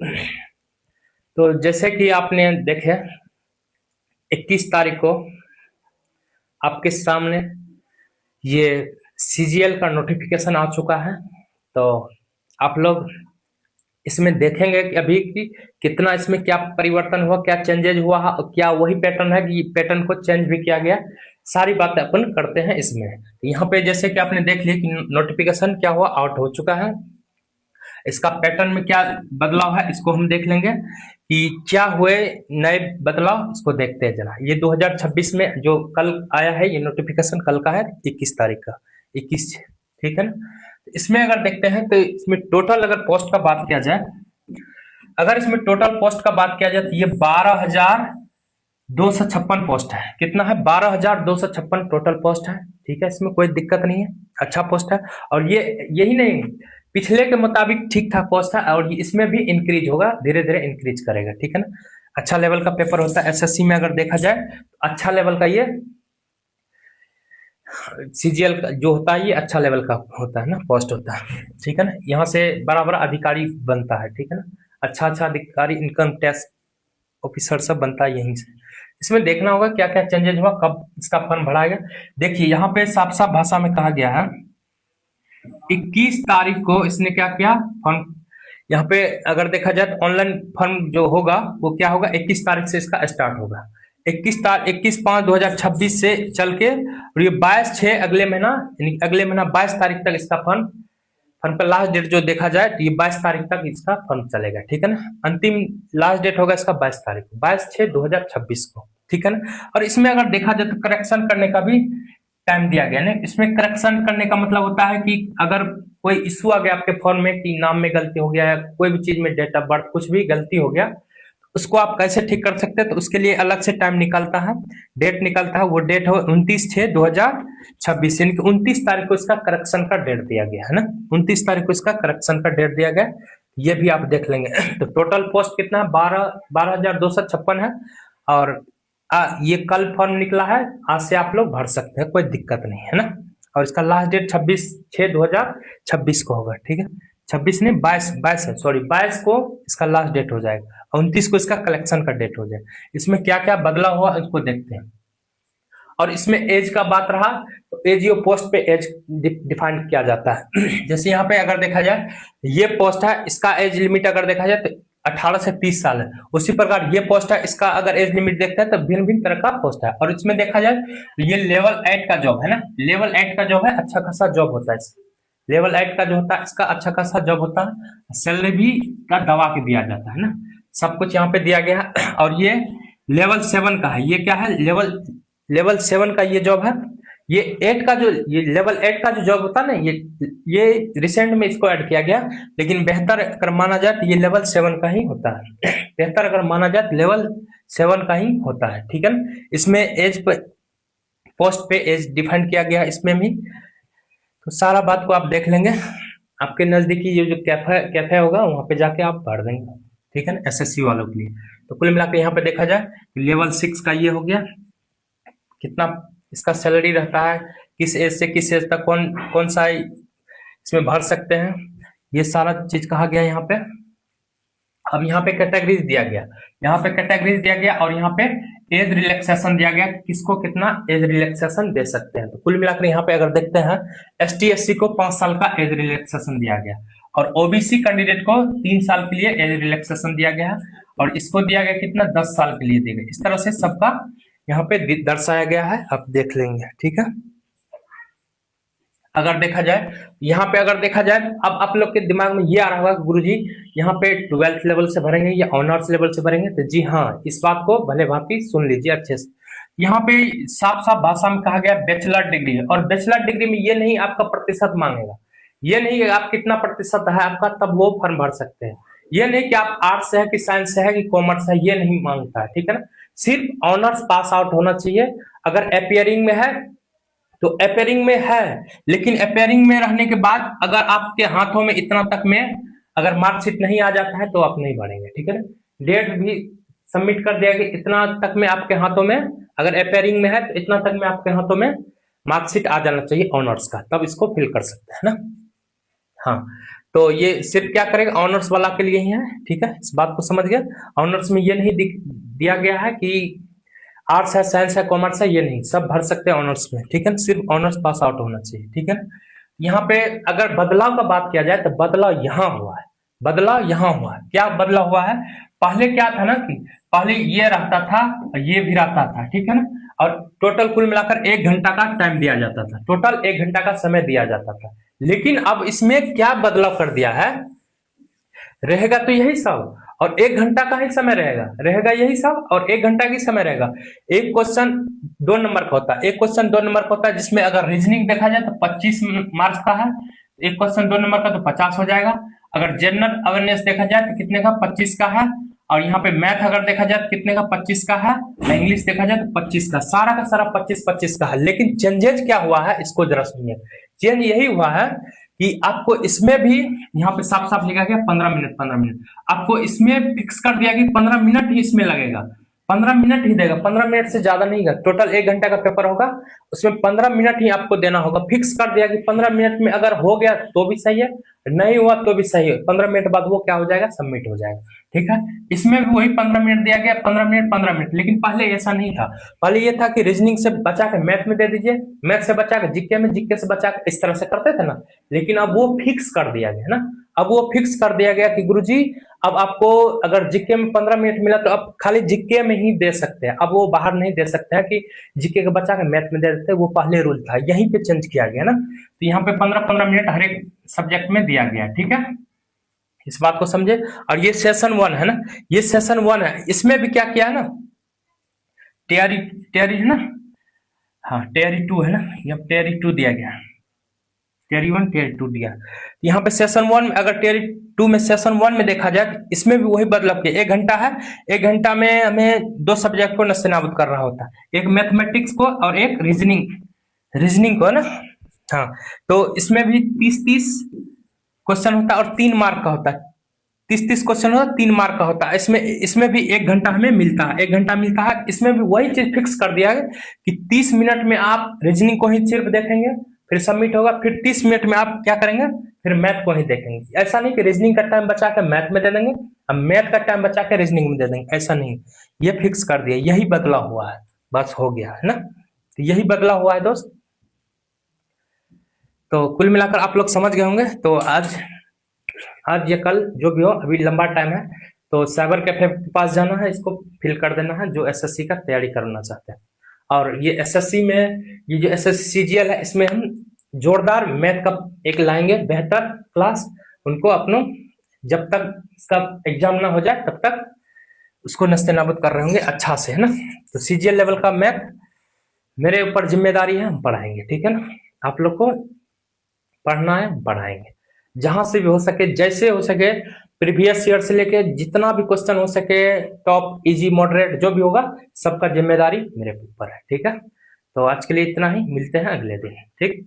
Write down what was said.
तो जैसे कि आपने देखे 21 तारीख को आपके सामने ये सीजीएल का नोटिफिकेशन आ चुका है। तो आप लोग इसमें देखेंगे कि अभी की कितना इसमें क्या परिवर्तन हुआ, क्या चेंजेज हुआ, क्या वही पैटर्न है कि पैटर्न को चेंज भी किया गया। सारी बातें अपन करते हैं इसमें। यहाँ पे जैसे कि आपने देख लिया कि नोटिफिकेशन क्या हुआ, आउट हो चुका है। इसका पैटर्न में क्या बदलाव है इसको हम देख लेंगे कि क्या हुए नए बदलाव, इसको देखते हैं जरा। ये 2026 में जो कल आया है, ये नोटिफिकेशन कल का है, 21 तारीख का, 21, ठीक है ना। इसमें अगर देखते हैं तो इसमें टोटल अगर पोस्ट का बात किया जाए, अगर इसमें टोटल पोस्ट का बात किया जाए तो ये 12,256 पोस्ट है। कितना है? 12,256 टोटल पोस्ट है। ठीक है, इसमें कोई दिक्कत नहीं है, अच्छा पोस्ट है। और ये यही नहीं, पिछले के मुताबिक ठीक ठाक पोस्ट है, और इसमें भी इंक्रीज होगा, धीरे धीरे इंक्रीज करेगा। ठीक है ना, अच्छा लेवल का पेपर होता है एसएससी में। अगर देखा जाए तो अच्छा लेवल का ये सीजीएल जो होता है, ये अच्छा लेवल का होता है ना, पोस्ट होता है। ठीक है ना, यहाँ से बड़ा बड़ा अधिकारी बनता है। ठीक है ना, अच्छा अच्छा अधिकारी, इनकम टैक्स ऑफिसर सब बनता है यहीं से। इसमें देखना होगा क्या क्या चेंजेज हुआ, कब इसका फॉर्म भरा गया। देखिए यहाँ पे साफ साफ भाषा में कहा गया है 21 तारीख को इसने क्या किया, फॉर्म। यहाँ पे अगर देखा जाए तो ऑनलाइन फॉर्म जो होगा वो क्या होगा, 21 तारीख से इसका स्टार्ट होगा। 21/5/2026 से चल के, और ये 22/6 अगले महीना, यानी अगले महीना 22 तारीख तक इसका फॉर्म का लास्ट डेट जो देखा जाए तो ये 22 तारीख तक इसका फॉर्म चलेगा। ठीक है ना, अंतिम लास्ट डेट होगा इसका 22 तारीख, 22/6/2026 को। ठीक है ना, और इसमें अगर देखा जाए तो करेक्शन करने का भी टाइम दिया गया ना। इसमें करेक्शन करने का मतलब होता है कि अगर कोई इशू आ गया आपके फॉर्म में कि नाम में गलती हो गया है, कोई भी चीज में, डेट ऑफ बर्थ कुछ भी गलती हो गया, उसको आप कैसे ठीक कर सकते हैं, तो उसके लिए अलग से टाइम निकलता है, डेट निकलता है। वो डेट हो 29/6/2026, यानी कि 29 तारीख को इसका करेक्शन का डेट दिया गया है ना। 29 तारीख को इसका करेक्शन का डेट दिया गया, ये भी आप देख लेंगे। तो टोटल पोस्ट कितना है, 12,256 है। और ये कल फॉर्म निकला है, आज से आप लोग भर सकते हैं, कोई दिक्कत नहीं है ना। और इसका लास्ट डेट 26/6/2026 को होगा। ठीक है, 26 नहीं, 22 है, सॉरी 22 को इसका लास्ट डेट हो जाएगा, 29 को इसका कलेक्शन का डेट हो जाए। इसमें क्या क्या बदलाव हुआ इसको देखते हैं। और इसमें एज का बात रहा तो एज यो पोस्ट पे एज डिफाइन किया जाता है। जैसे यहाँ पे अगर देखा जाए ये पोस्ट है, इसका एज लिमिट अगर देखा जाए तो 18 से 30 साल है। उसी प्रकार ये पोस्ट है, इसका अगर एज लिमिट देखते हैं तो भिन्न भिन्न तरह का पोस्ट है। और इसमें देखा जाए तो ये लेवल 8 का जॉब है ना, लेवल 8 का जॉब है, अच्छा खासा जॉब होता है। लेवल 8 का जो होता है इसका अच्छा खासा जॉब होता है, सैलरी भी का दबा के दिया जाता है ना, सब कुछ यहाँ पे दिया गया है। और ये लेवल 7 का है, ये क्या है, लेवल 7 का ये जॉब है। ये 8 का जो, ये लेवल 8 का जो जॉब होता है ना, ये रिसेंट में इसको ऐड किया गया, लेकिन बेहतर अगर माना जाए तो ये लेवल 7 का ही होता है। बेहतर अगर माना जाए तो लेवल 7 का ही होता है। ठीक है ना, इसमें एज पे, पोस्ट पे एज डिफाइन किया गया इसमें भी। तो सारा बात को आप देख लेंगे, आपके नजदीकी ये जो कैफे होगा वहां पे जाके आप भर देंगे। ठीक है ना, एसएससी वालों के लिए। तो कुल मिलाकर यहाँ पे देखा जाए लेवल 6 का ये हो गया, कितना इसका सैलरी रहता है, किस एज से किस एज तक कौन कौन सा इसमें भर सकते हैं, ये सारा चीज कहा गया यहाँ पे। अब यहाँ पे कैटेगरीज दिया गया, यहाँ पे कैटेगरीज दिया गया, और यहाँ पे एज रिलैक्सेशन दिया गया, किसको कितना एज रिलैक्सेशन दे सकते हैं। तो कुल मिलाकर यहाँ पे अगर देखते हैं एसटी एससी को 5 साल का एज रिलैक्सेशन दिया गया, और ओबीसी कैंडिडेट को 3 साल के लिए एज रिलैक्सेशन दिया गया, और इसको दिया गया कितना, 10 साल के लिए दिया गया। इस तरह से सबका यहाँ पे दर्शाया गया है, आप देख लेंगे। ठीक है, अगर देखा जाए यहाँ पे, अगर देखा जाए अब आप लोग के दिमाग में ये आ रहा होगा गुरुजी यहाँ पे 12th लेवल से भरेंगे या ऑनर्स लेवल से भरेंगे। तो जी हाँ, इस बात को भले भांति सुन लीजिए अच्छे से। यहाँ पे साफ साफ भाषा में कहा गया बैचलर डिग्री है, और बैचलर डिग्री में ये नहीं आपका प्रतिशत मांगेगा, ये नहीं आप कितना प्रतिशत है आपका तब वो फॉर्म भर सकते हैं, ये नहीं कि आप आर्ट्स है कि साइंस है कि कॉमर्स है, ये नहीं मांगता है। ठीक है ना, सिर्फ ऑनर्स पास आउट होना चाहिए। अगर अपियरिंग में है तो अपेयरिंग में है, लेकिन अपेयरिंग में रहने के बाद अगर आपके हाथों में इतना तक में अगर मार्कशीट नहीं आ जाता है तो आप नहीं भरेंगे। ठीक है ना, डेट भी सबमिट कर दिया कि इतना तक में आपके हाथों में, अगर अपेयरिंग में है तो इतना तक में आपके हाथों में मार्कशीट आ जाना चाहिए ऑनर्स का, तब इसको फिल कर सकते हैं ना। हाँ, तो ये सिर्फ क्या करेगा, ऑनर्स वाला के लिए ही है, ठीक है, इस बात को समझ गया। ऑनर्स में ये नहीं दिया गया है कि आर्ट्स है, साइंस है, कॉमर्स है, ये नहीं, सब भर सकते हैं ऑनर्स में, ठीक है, सिर्फ ऑनर्स पास आउट होना चाहिए, ठीक है। यहाँ पे अगर बदलाव का बात किया जाए तो बदलाव यहाँ हुआ है, बदलाव यहाँ हुआ है। क्या बदलाव हुआ है, पहले क्या था ना कि पहले ये रहता था और ये भी रहता था, ठीक है ना, और टोटल कुल मिलाकर 1 घंटा का टाइम दिया जाता था, टोटल 1 घंटा का समय दिया जाता था। लेकिन अब इसमें क्या बदलाव कर दिया है, रहेगा तो यही सब, और 1 घंटा का ही समय रहेगा, रहेगा यही सब, और 1 घंटा की समय रहेगा। एक क्वेश्चन 2 नंबर का होता है, एक क्वेश्चन 2 नंबर का होता है, जिसमें अगर रीजनिंग देखा जाए तो 25 मार्क्स का है, एक क्वेश्चन 2 नंबर का तो 50 हो जाएगा। अगर जनरल अवेयरनेस देखा जाए तो कितने का, 25 का है। और यहाँ पे मैथ अगर देखा जाए तो कितने का, 25 का है। इंग्लिश देखा जाए तो 25 का, सारा का सारा 25-25 का है। लेकिन चेंजेज क्या हुआ है, इसको जरा सुनिए। चेंज यही हुआ है कि आपको इसमें भी यहाँ पे साफ साफ लिखा गया 15 मिनट, 15 मिनट आपको इसमें फिक्स कर दिया कि 15 मिनट ही इसमें लगेगा, 15 मिनट ही देगा, 15 मिनट से ज्यादा नहीं है। टोटल 1 घंटा का पेपर होगा, उसमें 15 मिनट ही आपको देना होगा। फिक्स कर दिया कि 15 मिनट में अगर हो गया तो भी सही है, नहीं हुआ तो भी सही है, 15 मिनट बाद वो क्या हो जाएगा, सबमिट हो जाएगा, ठीक है। इसमें भी वही 15 मिनट दिया गया, 15 मिनट 15 मिनट। लेकिन पहले ऐसा नहीं था, पहले ये था कि रीजनिंग से बचा के मैथ में दे दीजिए, मैथ से बचा के जीके में, जीके से बचा के, इस तरह से करते थे ना। लेकिन अब वो फिक्स कर दिया गया ना, अब वो फिक्स कर दिया गया कि गुरुजी अब आपको अगर जीके में 15 मिनट मिला तो अब खाली जीके में ही दे सकते हैं, अब वो बाहर नहीं दे सकते हैं कि जीके का बचा के मैथ में दे देते, वो पहले रूल था, यहीं पे चेंज किया गया ना। तो यहाँ पे 15-15 मिनट हर एक सब्जेक्ट में दिया गया, ठीक है, इस बात को समझे। और ये सेशन 1 है ना, ये सेशन 1 है, इसमें भी क्या किया है ना, तैयारी तैयारी है ना, हाँ तैयारी 2 है ना, यहाँ तैयारी 2 दिया गया, टेरी 1 टेरी 2 दिया। यहाँ पे सेशन 1 में, अगर टेरी 2 में सेशन 1 में देखा जाए तो इसमें भी वही बदलाव किया। 1 घंटा है, 1 घंटा में हमें 2 सब्जेक्ट को नस्तेनाबूद कर रहा होता है, एक मैथमेटिक्स को और एक रीजनिंग, रीजनिंग को है ना। हाँ, तो इसमें भी 30-30 क्वेश्चन होता है और 3 मार्क का होता है, 30-30 क्वेश्चन होता है, 3 मार्क का होता है। इसमें भी 1 घंटा हमें मिलता है, 1 घंटा मिलता है। इसमें भी वही चीज फिक्स कर दिया है कि 30 मिनट में आप रीजनिंग को ही सिर्फ देखेंगे, फिर सबमिट होगा, फिर 30 मिनट में आप क्या करेंगे, फिर मैथ को ही देखेंगे। ऐसा नहीं कि रीजनिंग का टाइम बचा के मैथ में दे देंगे, अब मैथ का टाइम बचा के रीजनिंग में दे देंगे, ऐसा नहीं, ये फिक्स कर दिया, यही बदलाव हुआ है, बस हो गया है ना, तो यही बदलाव हुआ है दोस्त। तो कुल मिलाकर आप लोग समझ गए होंगे। तो आज या कल जो भी हो, अभी लंबा टाइम है, तो साइबर कैफे के पास जाना है, इसको फिल कर देना है जो एसएससी का तैयारी करना चाहते हैं। और ये एसएससी में, ये जो एसएससी सीजीएल है, इसमें हम जोरदार मैथ का एक लाएंगे बेहतर क्लास, उनको अपनों जब तक इसका एग्जाम ना हो जाए तब तक उसको नस्तेनाबूद कर रहे होंगे अच्छा से, है ना। तो सीजीएल लेवल का मैथ मेरे ऊपर जिम्मेदारी है, हम पढ़ाएंगे, ठीक है ना। आप लोग को पढ़ना है, पढ़ाएंगे, जहां से भी हो सके, जैसे हो सके, प्रीवियस ईयर से लेके जितना भी क्वेश्चन हो सके, टॉप, इजी, मॉडरेट, जो भी होगा, सबका जिम्मेदारी मेरे ऊपर है, ठीक है। तो आज के लिए इतना ही, मिलते हैं अगले दिन, ठीक।